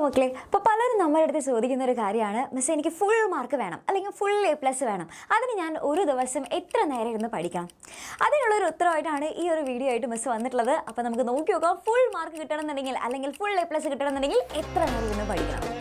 മക്കളെ, ഇപ്പോൾ പലരും നമ്മുടെ അടുത്ത് ചോദിക്കുന്ന ഒരു കാര്യമാണ്, മിസ് എനിക്ക് ഫുൾ മാർക്ക് വേണം അല്ലെങ്കിൽ ഫുൾ A+ വേണം, അതിന് ഞാൻ ഒരു ദിവസം എത്ര നേരം ഇരുന്ന് പഠിക്കണം? അതിനുള്ളൊരു ഉത്തരവായിട്ടാണ് ഈ ഒരു വീഡിയോ ആയിട്ട് മിസ് വന്നിട്ടുള്ളത്. അപ്പോൾ നമുക്ക് നോക്കി നോക്കാം, ഫുൾ മാർക്ക് കിട്ടണമെന്നുണ്ടെങ്കിൽ അല്ലെങ്കിൽ ഫുൾ A+ കിട്ടണമെന്നുണ്ടെങ്കിൽ എത്ര നേരം ഇരുന്ന് പഠിക്കണം.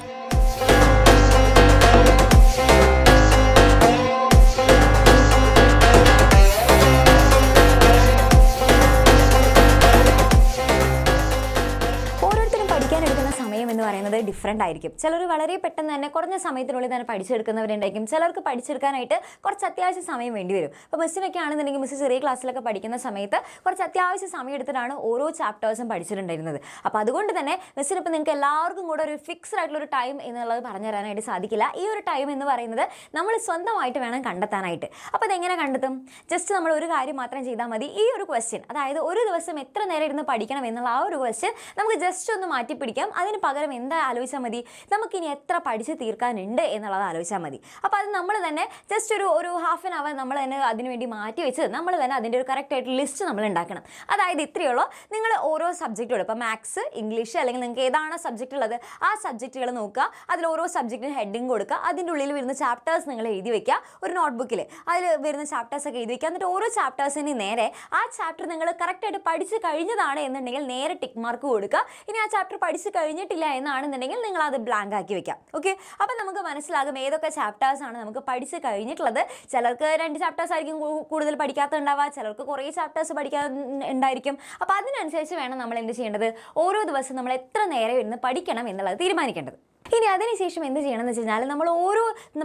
എന്ന് പറയുന്നത് ഡിഫറെൻ്റ് ആയിരിക്കും. ചിലർ വളരെ പെട്ടെന്ന് തന്നെ കുറഞ്ഞ സമയത്തിനുള്ളിൽ തന്നെ പഠിച്ചെടുക്കുന്നവരുണ്ടായിരിക്കും. ചിലർക്ക് പഠിച്ചെടുക്കാനായിട്ട് കുറച്ച് അത്യാവശ്യം സമയം വേണ്ടി വരും. അപ്പോൾ മിസ്സിനൊക്കെ ആണെന്നുണ്ടെങ്കിൽ മിസ് ചെറിയ ക്ലാസ്സിലൊക്കെ പഠിക്കുന്ന സമയത്ത് കുറച്ച് അത്യാവശ്യം സമയം എടുത്തിട്ടാണ് ഓരോ ചാപ്റ്റേഴ്സും പഠിച്ചിട്ടുണ്ടായിരുന്നത്. അപ്പോൾ അതുകൊണ്ട് തന്നെ മിസ്സിന് ഇപ്പോൾ നിങ്ങൾക്ക് എല്ലാവർക്കും കൂടെ ഒരു ഫിക്സ്ഡ് ആയിട്ടുള്ളൊരു ടൈം എന്നുള്ളത് പറഞ്ഞു തരാനായിട്ട് സാധിക്കില്ല. ഈ ഒരു ടൈം എന്ന് പറയുന്നത് നമ്മൾ സ്വന്തമായിട്ട് വേണം കണ്ടെത്താനായിട്ട്. അപ്പോൾ അതെങ്ങനെ കണ്ടെത്തും? ജസ്റ്റ് നമ്മൾ ഒരു കാര്യം മാത്രം ചെയ്താൽ മതി. ഈ ഒരു ക്വസ്റ്റ്യൻ, അതായത് ഒരു ദിവസം എത്ര നേരം ഇരുന്ന് പഠിക്കണം എന്നുള്ള ആ ഒരു ക്വസ്റ്റ്യൻ നമുക്ക് ജസ്റ്റ് ഒന്ന് മാറ്റി പിടിക്കാം. അതിന് പകരം എന്താ ആലോചിച്ചാൽ മതി? നമുക്കിനി എത്ര പഠിച്ച് തീർക്കാനുണ്ട് എന്നുള്ളത് ആലോചിച്ചാൽ മതി. അപ്പോൾ അത് നമ്മൾ തന്നെ ജസ്റ്റ് ഒരു ഹാഫ് ആൻ അവർ നമ്മൾ തന്നെ അതിനുവേണ്ടി മാറ്റി വെച്ച് നമ്മൾ തന്നെ അതിൻ്റെ ഒരു കറക്റ്റ് ആയിട്ട് ലിസ്റ്റ് നമ്മൾ ഉണ്ടാക്കണം. അതായത് ഇത്രയുള്ളൂ. നിങ്ങൾ ഓരോ സബ്ജക്റ്റുകൾ, ഇപ്പോൾ മാത്സ്, ഇംഗ്ലീഷ് അല്ലെങ്കിൽ നിങ്ങൾക്ക് ഏതാണ് സബ്ജക്റ്റ് ഉള്ളത് ആ സബ്ജക്റ്റുകൾ നോക്കുക. അതിൽ ഓരോ സബ്ജക്റ്റിന് ഹെഡിങ് കൊടുക്കുക. അതിൻ്റെ ഉള്ളിൽ വരുന്ന ചാപ്റ്റേഴ്സ് നിങ്ങൾ എഴുതി വയ്ക്കുക. ഒരു നോട്ട്ബുക്കിൽ അതിൽ വരുന്ന ചാപ്റ്റേഴ്സ് ഒക്കെ എഴുതി വയ്ക്കുക. എന്നിട്ട് ഓരോ ചാപ്റ്റേഴ്സിന് നേരെ ആ ചാപ്റ്റർ നിങ്ങൾ കറക്റ്റായിട്ട് പഠിച്ച് കഴിഞ്ഞതാണ് എന്നുണ്ടെങ്കിൽ നേരെ ടിക്ക് മാർക്ക് കൊടുക്കുക. ഇനി ആ ചാപ്റ്റർ പഠിച്ച് കഴിഞ്ഞിട്ടില്ല എന്നാണെന്നുണ്ടെങ്കിൽ നിങ്ങൾ അത് ബ്ലാങ്ക് ആക്കി വെക്കാം. ഓക്കെ, അപ്പം നമുക്ക് മനസ്സിലാകും ഏതൊക്കെ ചാപ്റ്റേഴ്സാണ് നമുക്ക് പഠിച്ച് കഴിഞ്ഞിട്ടുള്ളത്. ചിലർക്ക് 2 ചാപ്റ്റേഴ്സ് ആയിരിക്കും കൂടുതൽ പഠിക്കാത്തുണ്ടാവുക, ചിലർക്ക് കുറേ ചാപ്റ്റേഴ്സ് പഠിക്കാൻ ഉണ്ടായിരിക്കും. അപ്പോൾ അതിനനുസരിച്ച് വേണം നമ്മൾ എന്ത് ചെയ്യേണ്ടത്? ഓരോ ദിവസം നമ്മൾ എത്ര നേരം ഇരുന്ന് പഠിക്കണം എന്നുള്ളത് തീരുമാനിക്കേണ്ടത്. ഇനി അതിനുശേഷം എന്ത് ചെയ്യണം എന്ന് വെച്ച് കഴിഞ്ഞാൽ നമ്മൾ ഓരോ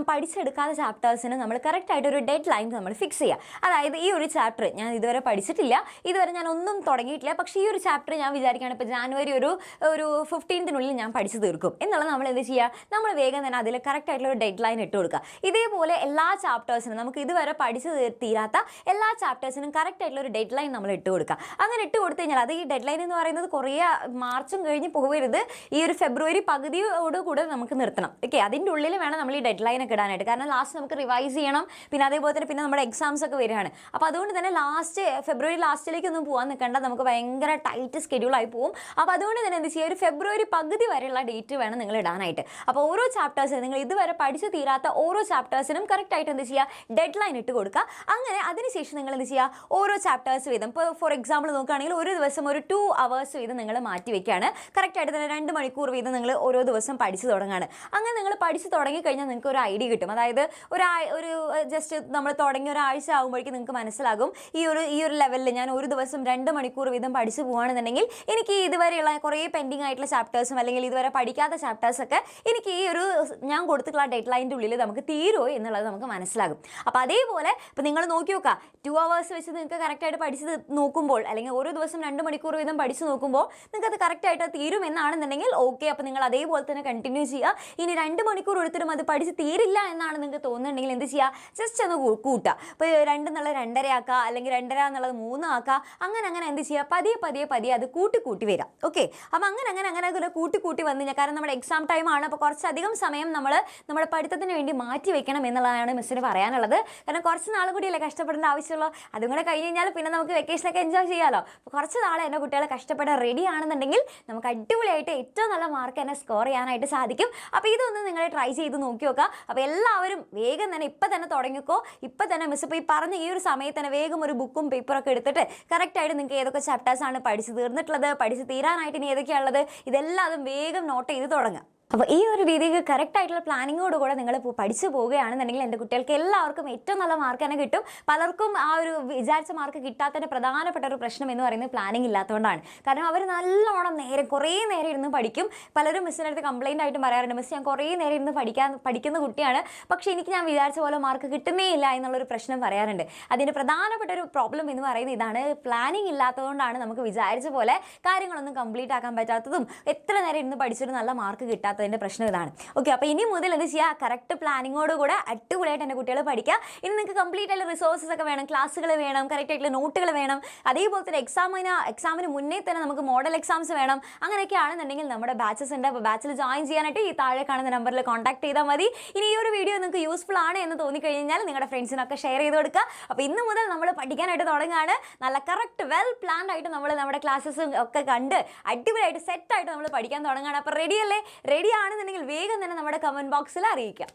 പഠിച്ചെടുക്കാത്ത ചാപ്റ്റേഴ്സിന് നമ്മൾ കറക്റ്റായിട്ട് ഒരു ഡെഡ് ലൈൻ നമ്മൾ ഫിക്സ് ചെയ്യുക. അതായത് ഈ ഒരു ചാപ്റ്റർ ഞാൻ ഇതുവരെ പഠിച്ചിട്ടില്ല, ഇതുവരെ ഞാൻ ഒന്നും തുടങ്ങിയിട്ടില്ല, പക്ഷേ ഈ ഒരു ചാപ്റ്റർ ഞാൻ വിചാരിക്കുകയാണ് ഇപ്പോൾ ജാനുവരി ഒരു 15-നുള്ളിൽ ഞാൻ പഠിച്ചു തീർക്കും എന്നുള്ളത് നമ്മൾ എന്ത് ചെയ്യുക? നമ്മൾ വേഗം തന്നെ അതിൽ കറക്റ്റായിട്ടുള്ള ഒരു ഡെഡ് ലൈൻ ഇട്ട് കൊടുക്കുക. ഇതേപോലെ എല്ലാ ചാപ്റ്റേഴ്സിനും നമുക്ക് ഇതുവരെ പഠിച്ചു തീരാത്ത എല്ലാ ചാപ്റ്റേഴ്സിനും കറക്റ്റായിട്ടുള്ള ഒരു ഡെഡ് ലൈൻ നമ്മൾ ഇട്ട് കൊടുക്കുക. അങ്ങനെ ഇട്ട് കൊടുത്തു കഴിഞ്ഞാൽ അത് ഈ ഡെഡ് ലൈൻ എന്ന് പറയുന്നത് കുറേ മാർച്ചും കഴിഞ്ഞ് പോകരുത്. ഈ ഒരു ഫെബ്രുവരി പകുതിയോട് കൂടെ നമുക്ക് നിർത്തണം. ഓക്കെ, അതിൻ്റെ ഉള്ളിൽ വേണം നമ്മൾ ഈ ഡെഡ് ലൈൻ ഒക്കെ ഇടാനായിട്ട്. കാരണം ലാസ്റ്റ് നമുക്ക് റിവൈസ് ചെയ്യണം. പിന്നെ അതേപോലെ തന്നെ പിന്നെ നമ്മുടെ എക്സാംസ് ഒക്കെ വരികയാണ്. അപ്പോൾ അതുകൊണ്ട് തന്നെ ഫെബ്രുവരി ലാസ്റ്റിലേക്കൊന്നും പോകാൻ നിൽക്കേണ്ട, നമുക്ക് ഭയങ്കര ടൈറ്റ് സ്കെഡ്യൂളായി പോകും. അപ്പോൾ അതുകൊണ്ട് തന്നെ എന്ത് ചെയ്യുക? ഒരു ഫെബ്രുവരി പകുതി വരെയുള്ള ഡേറ്റ് വേണം നിങ്ങൾ ഇടാനായിട്ട്. അപ്പോൾ ഓരോ ചാപ്റ്റേഴ്സിനും നിങ്ങൾ ഇതുവരെ പഠിച്ചു തീരാത്ത ഓരോ ചാപ്റ്റേഴ്സിനും കറക്റ്റായിട്ട് എന്ത് ചെയ്യുക? ഡെഡ് ലൈൻ ഇട്ട് കൊടുക്കുക. അങ്ങനെ അതിനുശേഷം നിങ്ങൾ എന്ത് ചെയ്യുക? ഓരോ ചാപ്റ്റേഴ്സ് വീതം, ഇപ്പോൾ ഫോർ എക്സാമ്പിൾ നോക്കുകയാണെങ്കിൽ ഒരു ദിവസം ഒരു 2 hours വീതം നിങ്ങൾ മാറ്റി വയ്ക്കുകയാണ്. കറക്റ്റായിട്ട് തന്നെ 2 മണിക്കൂർ വീതം നിങ്ങൾ ഓരോ ദിവസം പഠിച്ചു തുടങ്ങുകയാണ്. അങ്ങനെ നിങ്ങൾ പഠിച്ച് തുടങ്ങിക്കഴിഞ്ഞാൽ നിങ്ങൾക്ക് ഒരു ഐഡിയ കിട്ടും. അതായത് ഒരു ജസ്റ്റ് നമ്മൾ തുടങ്ങി ഒരാഴ്ച ആകുമ്പോഴേക്കും നിങ്ങൾക്ക് മനസ്സിലാകും ഈ ഒരു ലെവലിൽ ഞാൻ ഒരു ദിവസം 2 മണിക്കൂർ വീതം പഠിച്ചു പോകുകയാണെന്നുണ്ടെങ്കിൽ എനിക്ക് ഇതുവരെയുള്ള കുറേ പെൻഡിങ് ആയിട്ടുള്ള ചാപ്റ്റേഴ്സും അല്ലെങ്കിൽ ഇതുവരെ പഠിക്കാത്ത ചാപ്റ്റേഴ്സൊക്കെ എനിക്ക് ഈ ഒരു ഞാൻ കൊടുത്തിട്ടുള്ള ഡെഡ് ലൈൻ്റെ ഉള്ളിൽ നമുക്ക് തീരുമോ എന്നുള്ളത് നമുക്ക് മനസ്സിലാകും. അപ്പോൾ അതേപോലെ ഇപ്പോൾ നിങ്ങൾ നോക്കി നോക്കുക, 2 hours വെച്ച് നിങ്ങൾക്ക് കറക്റ്റായിട്ട് പഠിച്ച് നോക്കുമ്പോൾ അല്ലെങ്കിൽ ഓരോ ദിവസം 2 മണിക്കൂർ വീതം പഠിച്ച് നോക്കുമ്പോൾ നിങ്ങൾക്ക് അത് കറക്റ്റായിട്ട് തീരും എന്നാണെന്നുണ്ടെങ്കിൽ ഓക്കെ, അപ്പോൾ നിങ്ങൾ അതേപോലെ തന്നെ കണ്ടിന്യൂ ചെയ്യുക. ഇനി 2 മണിക്കൂർ എടുത്തിട്ടും അത് പഠിച്ച് തീരില്ല എന്നാണ് നിങ്ങൾക്ക് തോന്നുന്നുണ്ടെങ്കിൽ എന്ത് ചെയ്യുക? ജസ്റ്റ് ഒന്ന് കൂട്ടുക. ഇപ്പോൾ 2 എന്നുള്ളത് 2.5 ആക്കുക, അല്ലെങ്കിൽ 2.5 എന്നുള്ളത് 3 ആക്കുക. അങ്ങനെ എന്ത് ചെയ്യുക? പതിയെ അത് കൂട്ടി വരാം. ഓക്കെ, അപ്പോൾ അങ്ങനെ കൂട്ടി വന്നു കഴിഞ്ഞാൽ, കാരണം നമ്മുടെ എക്സാം ടൈമാണ്, അപ്പോൾ കുറച്ചധികം സമയം നമ്മുടെ പഠിത്തത്തിന് വേണ്ടി മാറ്റി വെക്കണം എന്നുള്ളതാണ് മിസ്സിന് പറയാനുള്ളത്. കാരണം കുറച്ച് നാൾ കൂടിയല്ലേ കഷ്ടപ്പെടേണ്ട ആവശ്യമുള്ളൂ. അതും കൂടെ കഴിഞ്ഞ് കഴിഞ്ഞാൽ പിന്നെ നമുക്ക് വെക്കേഷനൊക്കെ എൻജോയ് ചെയ്യാമല്ലോ. അപ്പോൾ കുറച്ച് നാളെ എൻ്റെ കുട്ടികളെ കഷ്ടപ്പെടാൻ റെഡി ആണെന്നുണ്ടെങ്കിൽ നമുക്ക് അടിപൊളിയായിട്ട് ഏറ്റവും നല്ല മാർക്ക് തന്നെ സ്കോർ ചെയ്യാനായിട്ട് സാധിക്കും. അപ്പോൾ ഇതൊന്ന് നിങ്ങൾ ട്രൈ ചെയ്ത് നോക്കി നോക്കുക. അപ്പോൾ എല്ലാവരും വേഗം തന്നെ ഇപ്പം തന്നെ തുടങ്ങിക്കോ. ഇപ്പം തന്നെ മിസ് ഇപ്പോൾ ഈ പറഞ്ഞ ഈ ഒരു സമയത്ത് തന്നെ വേഗം ഒരു ബുക്കും പേപ്പറൊക്കെ എടുത്തിട്ട് കറക്റ്റായിട്ട് നിങ്ങൾക്ക് ഏതൊക്കെ ചാപ്റ്റേഴ്സാണ് പഠിച്ച് തീർന്നിട്ടുള്ളത്, പഠിച്ച് തീരാനായിട്ട് ഇനി ഏതൊക്കെയാണുള്ളത്, ഇതെല്ലാം വേഗം നോട്ട് ചെയ്ത് തുടങ്ങുക. അപ്പോൾ ഈ ഒരു രീതിക്ക് കറക്റ്റായിട്ടുള്ള പ്ലാനിങ്ങോടുകൂടെ നിങ്ങൾ പഠിച്ചു പോവുകയാണെന്നുണ്ടെങ്കിൽ എൻ്റെ കുട്ടികൾക്ക് എല്ലാവർക്കും ഏറ്റവും നല്ല മാർക്ക് തന്നെ കിട്ടും. പലർക്കും ആ ഒരു വിചാരിച്ച മാർക്ക് കിട്ടാത്തതിൻ്റെ പ്രധാനപ്പെട്ട ഒരു പ്രശ്നം എന്ന് പറയുന്നത് പ്ലാനിങ് ഇല്ലാത്തതുകൊണ്ടാണ്. കാരണം അവർ നല്ലോണം കുറേ നേരം ഇരുന്ന് പഠിക്കും. പലരും മിസ്സിൻ്റെ അടുത്ത് കംപ്ലയിൻ്റ് ആയിട്ടും പറയാറുണ്ട്, മിസ് ഞാൻ കുറേ നേരം ഇരുന്ന് പഠിക്കുന്ന കുട്ടിയാണ്, പക്ഷേ എനിക്ക് ഞാൻ വിചാരിച്ച പോലെ മാർക്ക് കിട്ടുന്നേ ഇല്ല എന്നുള്ളൊരു പ്രശ്നം പറയാറുണ്ട്. അതിൻ്റെ പ്രധാനപ്പെട്ട ഒരു പ്രോബ്ലം എന്ന് പറയുന്നത് ഇതാണ്, പ്ലാനിങ് ഇല്ലാത്തതുകൊണ്ടാണ് നമുക്ക് വിചാരിച്ച പോലെ കാര്യങ്ങളൊന്നും കംപ്ലീറ്റ് ആക്കാൻ പറ്റാത്തതും എത്ര നേരം ഇരുന്ന് പഠിച്ചിട്ട് നല്ല മാർക്ക് കിട്ടാത്തതിൻ്റെ പ്രശ്നം ഇതാണ്. ഓക്കെ, അപ്പോൾ ഇനി മുതൽ എന്ത് ചെയ്യുക? കറക്റ്റ് പ്ലാനിങ്ങോടുകൂടെ അടിപൊളിയായിട്ട് എൻ്റെ കുട്ടികൾ പഠിക്കുക. ഇനി നിങ്ങൾക്ക് കംപ്ലീറ്റ് ആയിട്ടുള്ള റിസോഴ്സസ് ഒക്കെ വേണം, ക്ലാസ്സുകൾ വേണം, കറക്റ്റ് ആയിട്ടുള്ള നോട്ടുകൾ വേണം. അതേപോലെ തന്നെ എക്സാമിന് മുന്നേ തന്നെ നമുക്ക് മോഡൽ എക്സാംസ് വേണം. അങ്ങനെയൊക്കെ ആണെന്നുണ്ടെങ്കിൽ നമ്മുടെ ബാച്ചസ് ഉണ്ട്. അപ്പോൾ ബാച്ചിൽ ജോയിൻ ചെയ്യാനായിട്ട് ഈ താഴെ കാണുന്ന നമ്പറിൽ കോൺടാക്ട് ചെയ്താൽ മതി. ഇനി ഈ ഒരു വീഡിയോ നിങ്ങൾക്ക് യൂസ്ഫുൾ ആണ് എന്ന് തോന്നിക്കഴിഞ്ഞാൽ നിങ്ങളുടെ ഫ്രണ്ട്സിനൊക്കെ ഷെയർ ചെയ്ത് കൊടുക്കുക. അപ്പോൾ ഇന്ന് മുതൽ നമ്മൾ പഠിക്കാനായിട്ട് തുടങ്ങുകയാണ്. നല്ല കറക്റ്റ് വെൽ പ്ലാൻഡ് ആയിട്ട് നമ്മൾ നമ്മുടെ ക്ലാസ്സസും ഒക്കെ കണ്ട് അടിപൊളിയായിട്ട് സെറ്റായിട്ട് നമ്മൾ പഠിക്കാൻ തുടങ്ങുകയാണ്. അപ്പോൾ റെഡി അല്ലേ? റെഡി റെഡി ആണെന്നുണ്ടെങ്കിൽ വേഗം തന്നെ നമ്മുടെ കമൻറ്റ് ബോക്സിൽ അറിയിക്കാം.